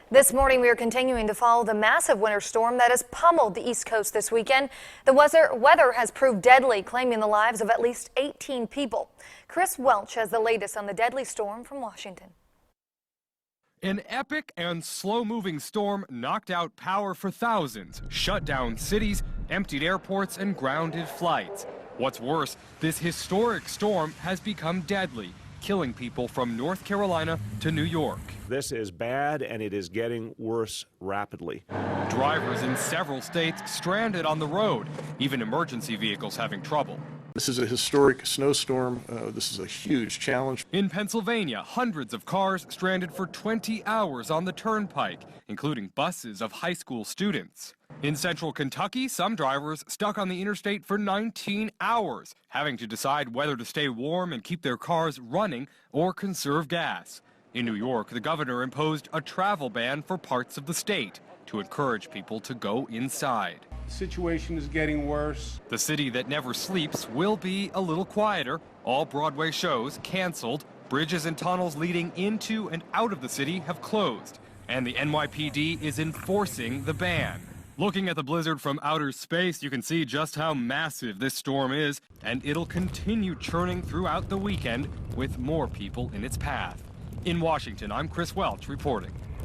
This morning, we are continuing to follow the massive winter storm that has pummeled the East Coast this weekend. The weather has proved deadly, claiming the lives of at least 18 people. Chris Welch has the latest on the deadly storm from Washington. An epic and slow-moving storm knocked out power for thousands, shut down cities, emptied airports, and grounded flights. What's worse, this historic storm has become deadly, killing people from North Carolina to New York. This is bad, and it is getting worse rapidly. Drivers in several states stranded on the road, even emergency vehicles having trouble. This is a historic snowstorm. This is a huge challenge. In Pennsylvania, hundreds of cars stranded for 20 hours on the turnpike, including buses of high school students. In central Kentucky, some drivers stuck on the interstate for 19 hours, having to decide whether to stay warm and keep their cars running or conserve gas. In New York, the governor imposed a travel ban for parts of the state to encourage people to go inside. The situation is getting worse. The city that never sleeps will be a little quieter. All Broadway shows canceled. Bridges and tunnels leading into and out of the city have closed. And the NYPD is enforcing the ban. Looking at the blizzard from outer space, you can see just how massive this storm is, and it'll continue churning throughout the weekend with more people in its path. In Washington, I'm Chris Welch reporting.